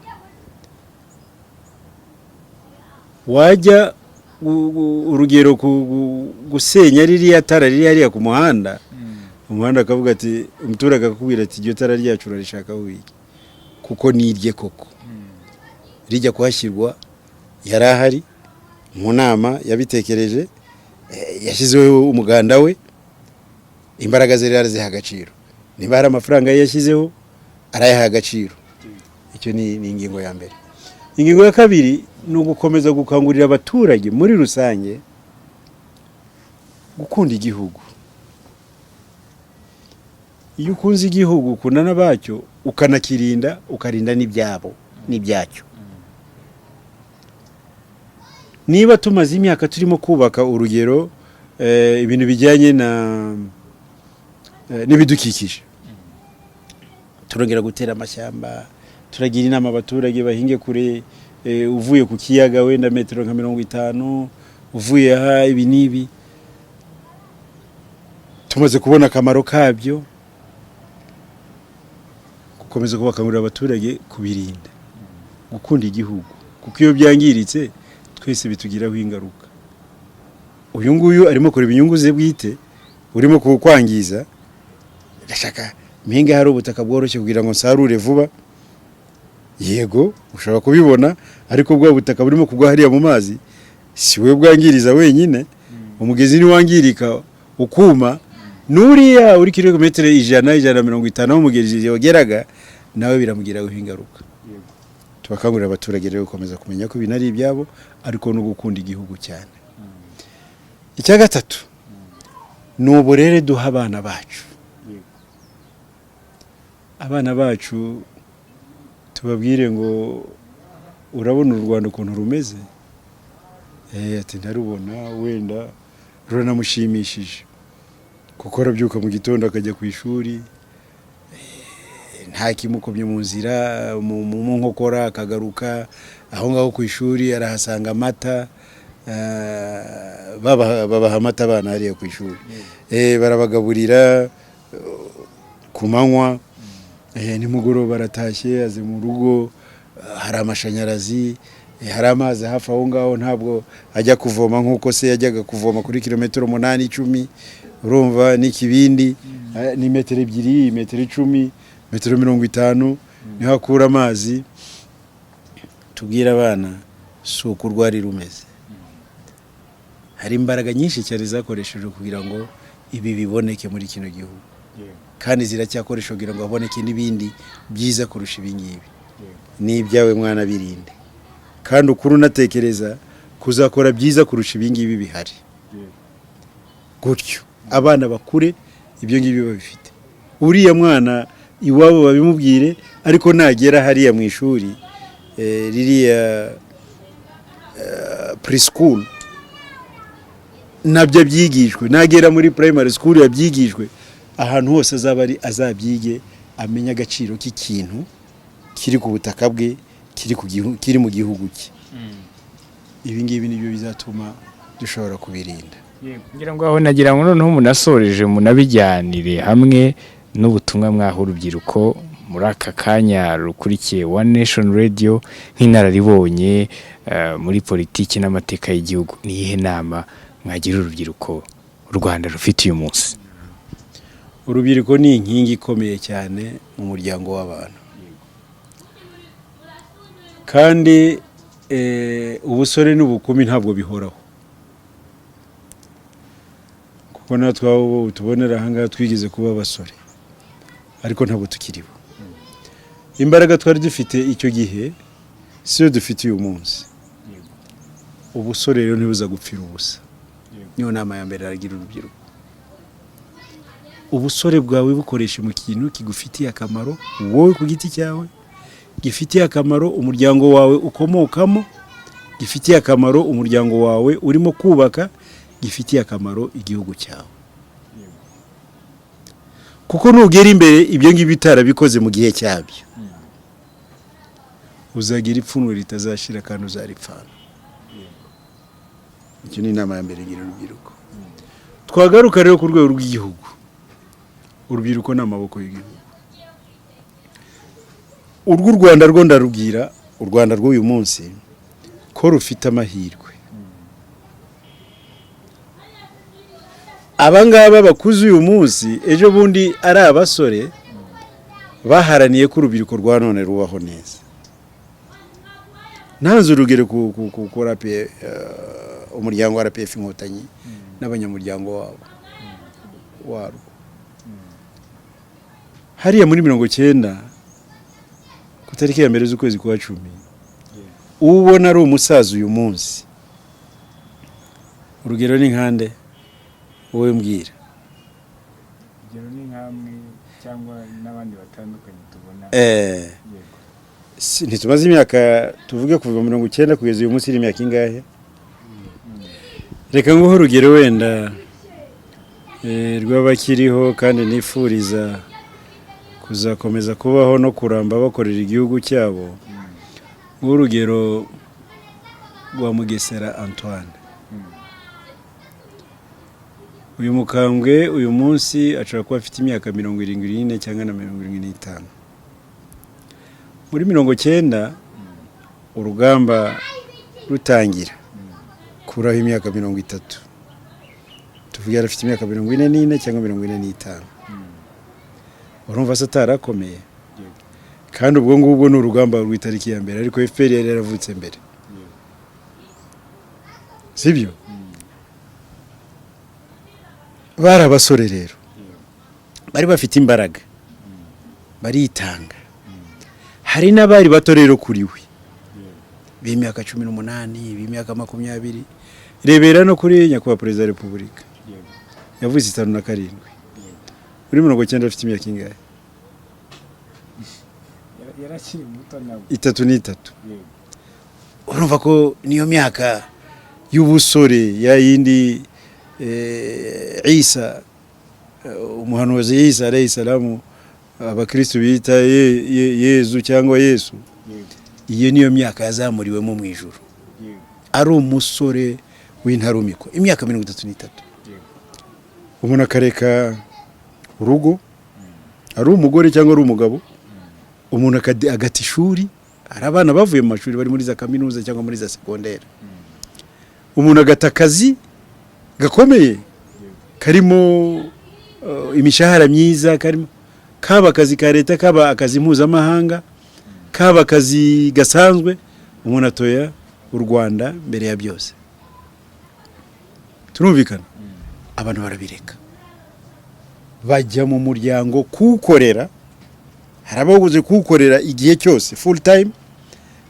Wajya urugero gusenya ririya tara riri hariya ku muhanda, umuhanda akavuga ati, umuturage akakubwira ati iryo tara ryacu urarishaka wiki, kuko nirye koko rijya kuhashyirwa yarahari mu nama yabitekereje, yashyizeho umuganda we, imbaraga ze ziha agaciro, niba hari amafaranga yashyizeho arayaha agaciro. Icyo ni ingingo ya mbere. Ingingo ya kabiri ni ugukomeza gukangurira abaturage muri rusange gukunda igihugu. Iyo ukunze igihugu ukunda n'abacyo, ukanakirinda, ukarinda n'ibyabo n'ibyacyo. Niba tumaze imyaka turimo kubaka urugero ibintu bijyanye n'ibidukikije, turongera gutera amashyamba, turagira inama abaturage bahinge kure, uvuye ku kiyaga wenda metero nka 50, uvuye aha ibi nibi, tumaze kubona akamaro kabyo. Gukomeza kubakangurira abaturage kubirinda, gukunda igihugu, kuko iyo byangiritse twese bitugiraho ingaruka. Uyu nguyu arimo kureba inyungu ze bwite, urimo kukwangiza, ndashaka mpinga hari ubutaka bworoshye kugira ngo nsarure vuba. Yego ushobora kubibona, ariko bwa butaka burimo kugwa hariya mu mazi si we bwangiriza wenyine, umugezi ni wangirika ukuma, nuriya uri kilometero 100-150 umugezi yogeraga nawe biramugiraho ingaruka. Tubakangurira abaturage rero gukomeza kumenya ko binari ibyabo, ariko no gukunda igihugu cyane. Icya gatatu ni uburere duha abana bacu. Abana bacu tubabwire ngo urabona u Rwanda ukuntu rumeze, ati ndarubona, wenda ruranamushimishije, kuko arabyuka mu gitondo akajya ku ishuri, nta kimukomye mu nzira, mu nkokora, akagaruka aho ngaho ku ishuri arahasanga amata, babaha amata abana hariya ku ishuri, barabagaburira ku manywa, nimugoroba baratashye, aze mu rugo, hari amashanyarazi, hari amazi hafi aho ngaho, ntabwo ajya kuvoma nk'uko se yajyaga kuvoma kuri kilometero 8-10, urumva n'ikibindi ni metero 2, metero 10, metero 50 niho akura amazi. Tubwira abana suko rwari rumeze, hari imbaraga nyinshi cyane zakoresheje kugira ngo ibi biboneke muri kino gihugu, kandi ziracyakoresha kugira ngo haboneke n'ibindi byiza kurusha ibingibi. Ni ibyawe mwana birinde, kandi ukuru unatekereza kuzakora byiza kurusha ibingibi bihari, gutyo abana bakure ibyo ngibi babifite. Uriya mwana iwabo babimubwire, ariko nagera hariya mu ishuri ririya preschool nabyo byigishwe, nagera muri primary school yabyigishwe, ahantu hose azaba ari azabyige amenya agaciro k'ikintu kiri ku butaka bwe kiri mu gihugu cye. Ibi ngibi nibyo bizatuma dushobora kubirinda. ngira ngo aho nagira ngo noneho munasoreje munabijyanire hamwe n'ubutumwa mwaha urubyiruko muri aka kanya rukurikiye One Nation Radio nk'inararibonye muri politiki n'amateka y'igihugu. Ni iyihe nama mwagira urubyiruko u Rwanda rufite uyu munsi? Urubyiruko ni inkingi ikomeye cyane mu muryango w'abantu, kandi ubusore n'ubukumi ntabwo bihoraho, kuko natwe abo tubonera ahangaha twigeze kuba abasore ariko ntabwo tukiribo. Imbaraga twari dufite icyo gihe siyo dufite uyu munsi. Ubusore rero ntibuza gupfira ubusa. Niyo nama ya mbere aragira urubyiruko. Ubusore bwawe bukoreshe mu kintu kigufitiye akamaro wowe ku giti cyawe, gifitiye akamaro umuryango wawe ukomokamo, gifitiye akamaro umuryango wawe urimo kubaka, gifitiye akamaro igihugu cyawe. Kuko nugera imbere ibyo ngibi bitarabikoze mu gihe cyabyo, uzagira ipfunwe ritazashira kandi uzaripfana. Icyo ni inama ya mbere ngira urubyiruko. Twagaruka rero ku rwego rw'igihugu. Urubyiruko ni amaboko y'igihugu. Urw'u Rwanda rwo ndarubwira, u Rwanda rw'uyu munsi ko rufite amahirwe. Abangaba bakuze uyu munsi ejo bundi ari abasore baharaniye ko urubyiruko rwa none rubaho neza. Nanze urugero ku RPF, umuryango wa RPF Inkotanyi n'abanyamuryango wabo. Hariya muri 90 ku tariki ya mbere z'ukwezi kwa 10, ubona ari umusaza uyu munsi, urugero ni nkande wowe mbwira. Urugero ni nkamwe cyangwa n'abandi batandukanye tubona. Ntitumaze imyaka tuvuge kuva 90 kugeza uyu munsi, iri imyaka ingahe? Reka nguho urugero wenda rw'abakiriho kandi nifuriza kuzakomeza kubaho no kuramba bakorera igihugu cyabo. Urugero rwa Mugesera Antoine. Uyu mukambwe uyu munsi ashobora kuba afite imyaka 74 cyangwa na 75. Muri 90 urugamba rutangira kuraho imyaka 30. Tuvuge afite imyaka 44 cyangwa 45. Urumva se atarakomeye? Kandi ubwo ngubwo ni urugamba rw'itariki ya mbere, ariko FPR yari yaravutse mbere. Sibyo? Bari abasore rero, bari bafite imbaraga, baritanga. Hari n'abari bato rero kuri we, b'imyaka 18, b'imyaka 20. Rebera no kuri nyakubahwa Perezida wa Repubulika, yavuze 57. Muri 90 afite imyaka ingahe? Yarakiri muto nabo. 33. Urumva ko niyo myaka y'ubusore ya yindi Isa, umuhanuzi Isa alayhi salamu, abakristo bita Yezu cyangwa Yesu. Iyo niyo myaka yazamuriwemo mu ijuru. Ari umusore w'intarumiko, imyaka 33. Umuntu akareka urugo, ari umugore cyangwa ari umugabo, umuntu agata ishuri, ari abana bavuye mu mashuri bari muri za kaminuza cyangwa muri za secondaire. Umuntu agata akazi gakomeye karimo imishahara myiza, karimo kaba akazi ka leta, kaba akazi mpuzamahanga, kaba akazi gasanzwe. Umuntu atoya u Rwanda mbere ya byose. Turumvikana? Abantu barabireka bajya mu muryango kuwukorera. Hari abaguze kuwukorera igihe cyose full time,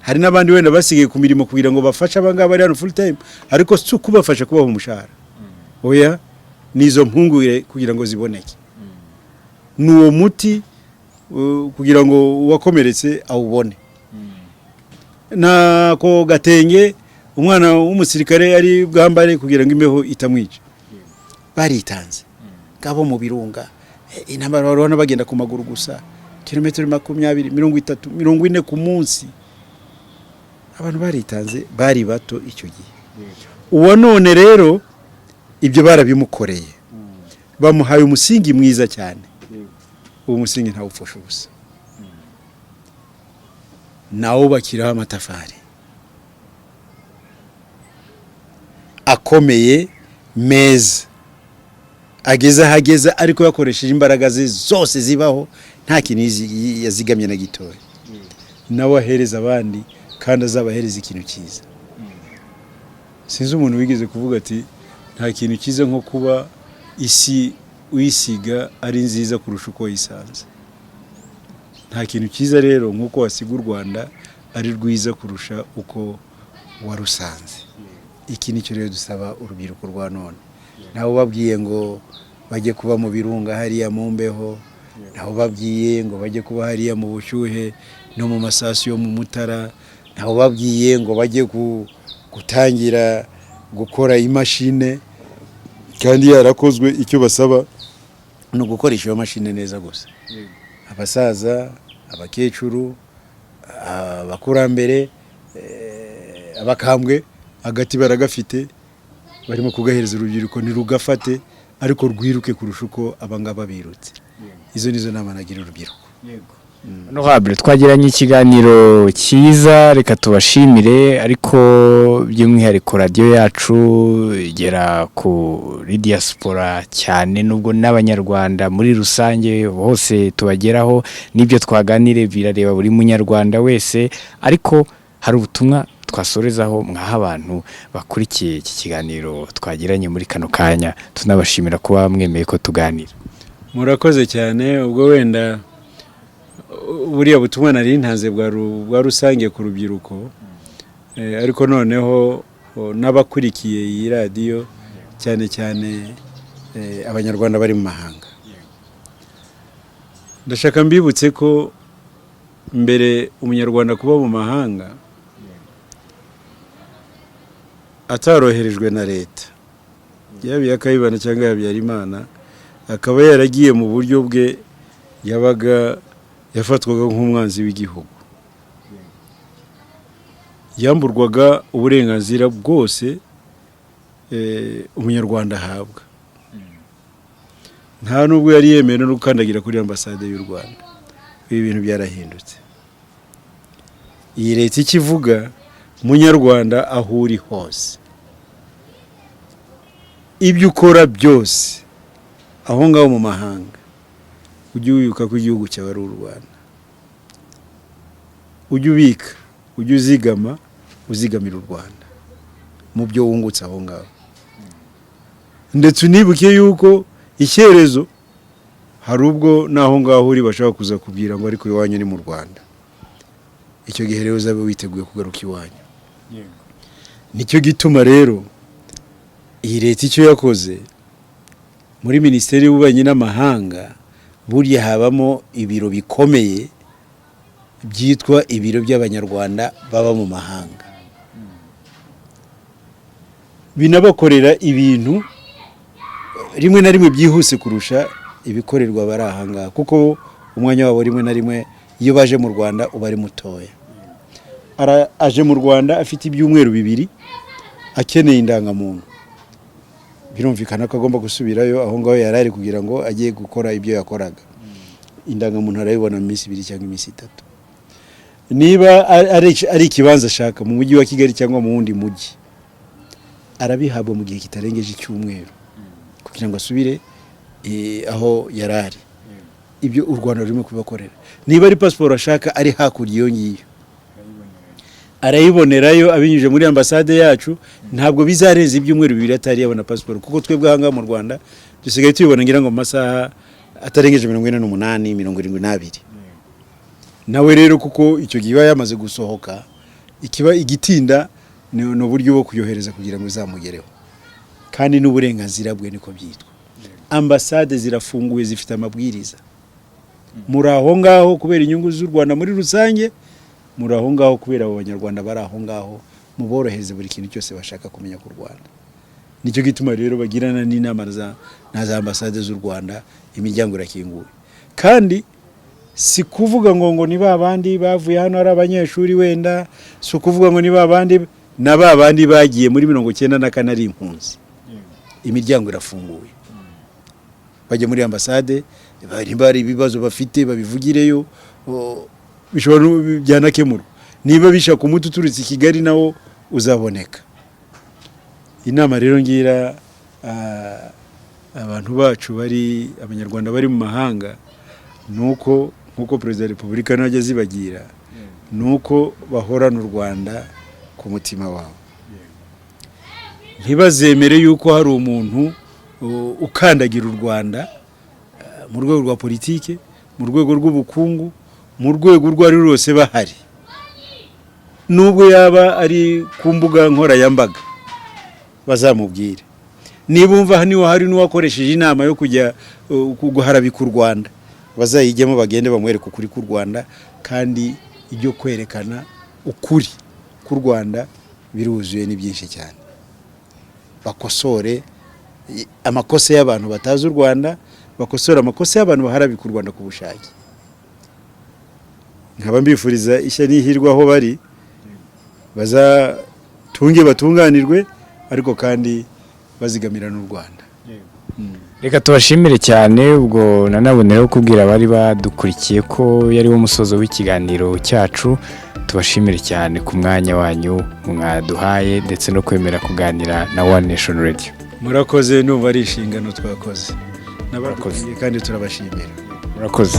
hari n'abandi wenda basigaye ku mirimo kugira ngo bafashe abangaba bari hano full time, ariko si kubafasha kubaho umushahara. Oya, nizo mpungure kugira ngo ziboneke. Nuwo muti kugira ngo uwakomeretse awubone. Nako gatenge umwana w'umusirikare ari bwambare kugira ngo imbeho itamwica. Baritanze. Ngabo mu birunga, intambara barwana bagenda ku maguru gusa kilometero 20 30 40 ku munsi. Abantu baritanze bari bato icyo gihe. Uwa none rero ibyo barabimukoreye bamuhaye umusingi mwiza cyane. Uwo musingi ntawupfusha ubusa, nawo bakiraho amatafari akomeye meza ageze ahageza, ariko yakoresheje imbaraga ze zose zibaho, nta kintu yazigamye na gitoya. Nawe ahereza abandi kandi azabahereza ikintu cyiza. Sinzi umuntu wigeze kuvuga ati nta kintu cyiza nko kuba isi uyisiga ari nziza kurusha uko yisanze. Nta kintu cyiza rero nk'uko wasiga u Rwanda ari rwiza kurusha uko warusanze. Iki nicyo rero dusaba urubyiruko rwa none. Ntaho babwiye ngo bajye kuba mu birunga hariya mu mbeho, ntaho babwiye ngo bajye kuba hariya mu bushyuhe no mu masasu yo mu Mutara, ntaho babwiye ngo bajye gutangira gukora imashine kandi yarakozwe. Icyo basaba no gukoresha iyo mashine neza gusa. Abasaza, abakecuru, abakurambere, abakambwe agati baragafite, barimo kugahereza urubyiruko ntirugafate, ariko rwiruke kurusha uko abangaba birutse. Izo nizo nama nagira urubyiruko. Honorable, twagiranye ikiganiro cyiza, reka tubashimire, ariko by'umwihariko radio yacu igera kuri diaspora cyane, nubwo n'abanyarwanda muri rusange hose tubageraho, nibyo twaganire birareba buri munyarwanda wese, ariko hari ubutumwa twasorezaho mwaha abantu bakurikiye iki kiganiro twagiranye muri kano kanya. Tunabashimira kuba mwemeye ko tuganira. Murakoze cyane. Ubwo wenda buriya butumwa nari ntanze bwa rusange ku rubyiruko, ariko noneho n'abakurikiye iyi radio cyane cyane abanyarwanda bari mu mahanga, ndashaka mbibutse ko mbere umunyarwanda kuba mu mahanga ataroherejwe na leta, yaba yakayibana cyangwa Habyarimana, akaba yaragiye mu buryo bwe, yabaga yafatwaga nk'umwanzi w'igihugu, yamburwaga uburenganzira bwose umunyarwanda ahabwa. Nta nubwo yari yemewe no gukandagira kuri ambasade y'u Rwanda. Ibi bintu byarahindutse. Iyi leta ikivuga munyarwanda aho uri hose, ibyo ukora byose aho ngaho mu mahanga, ujye wibuka ko igihugu cyawe ari u Rwanda. Ujye ubika, ujye uzigama, uzigamira u Rwanda mu byo wungutse aho ngaho. Ndetse unibuke yuko icyerezo hari ubwo naho ngaho uri bashaka kuza kubwira ngo ariko iwanyu ni mu Rwanda. Icyo gihe rero uzabe witeguye kugaruka iwanyu. Nicyo gituma rero iyi leta icyo yakoze muri Minisiteri y'Ububanyi n'Amahanga, buriya habamo ibiro bikomeye byitwa ibiro by'abanyarwanda baba mu mahanga, binabakorera ibintu rimwe na rimwe byihuse kurusha ibikorerwa bari ahanga, kuko umwanya wabo rimwe na rimwe iyo baje mu Rwanda uba ari mutoya. Aje mu Rwanda afite ibyumweru 2 akeneye indangamuntu, birumvikana ko agomba gusubirayo aho ngaho yarari kugira ngo agiye gukora ibyo yakoraga. Indangamuntu arayibona mu minsi 2 cyangwa iminsi 3. Niba ari ikibanza ashaka mu mujyi wa Kigali cyangwa mu wundi mujyi, arabihabwa mu gihe kitarengeje icyumweru kugira ngo asubire aho yarari. Ibyo u Rwanda rurimo kubakorera. Niba ari passport ashaka ari hakurya iyo ngiyo, arayibonerayo abinyuje muri ambasade yacu. Ntabwo bizareza ibyumweru 2 atari yabona passport, kuko twebwe hanga mu Rwanda dusigaye tuyibona ngira ngo masaha atarengeje 48 72. Nawe rero kuko icyo gihe yamaze gusohoka, ikiba igitinda no buryo bwo kuyohereza kugira ngo izamugereho, kandi n'uburenganzira bwe niko byitwa. Ambasade zirafunguye zifite amabwiriza. Muri aho ngaho kubera inyungu z'u Rwanda muri rusange, muri aho ngaho kubera abo banyarwanda bari aho ngaho, muboroheze buri kintu cyose bashaka kumenya ku Rwanda. nicyo gituma rero bagirana n'inama na za ambasade z'u Rwanda, imiryango irakinguye. Kandi si kuvuga ngo ni babandi bavuye hano ari abanyeshuri, wenda si ukuvuga ngo ni babandi, na babandi bagiye muri 94 ari impunzi, imiryango irafunguye, bajya muri ambasade, bari ibibazo bafite babivugireyo, bishobora byanakemurwa. Niba bishaka umuti uturutse i Kigali nawo uzaboneka. Inama rero ngira abantu bacu bari abanyarwanda bari mu mahanga, nuko nkuko Perezida wa Repubulika najya zibagira, nuko bahorana u Rwanda ku mutima wabo. Ntibazemere yuko hari umuntu ukandagira u Rwanda mu rwego rwa politike, mu rwego rw'ubukungu, mu rwego rwari rwose bahari. Nubwo yaba ari ku mbuga nkoranyambaga bazamubwire. Niba umva hano hari n'uwakoresheje inama yo kujya guharabika u Rwanda, bazayijyemo bagende bamwereka ukuri k'u Rwanda, kandi ibyo kwerekana ukuri k'u Rwanda biruzuye ni byinshi cyane. Bakosore amakosa y'abantu batazi u Rwanda, bakosora amakosa y'abantu baharabika u Rwanda ku bushake. Nkaba mbifuriza ishya n'ihirwe aho bari, bazatunge batunganirwe, ariko kandi bazigamira n'u Rwanda. Reka tubashimire cyane. Ubwo nanaboneyeho kubwira abari badukurikiye ko yari wo musozo w'ikiganiro cyacu. Tubashimire cyane ku mwanya wanyu mwaduhaye, ndetse no kwemera kuganira na One Nation Radio. Murakoze, numva ari inshingano twakoze. N'abakoze kandi turabashimira. Murakoze.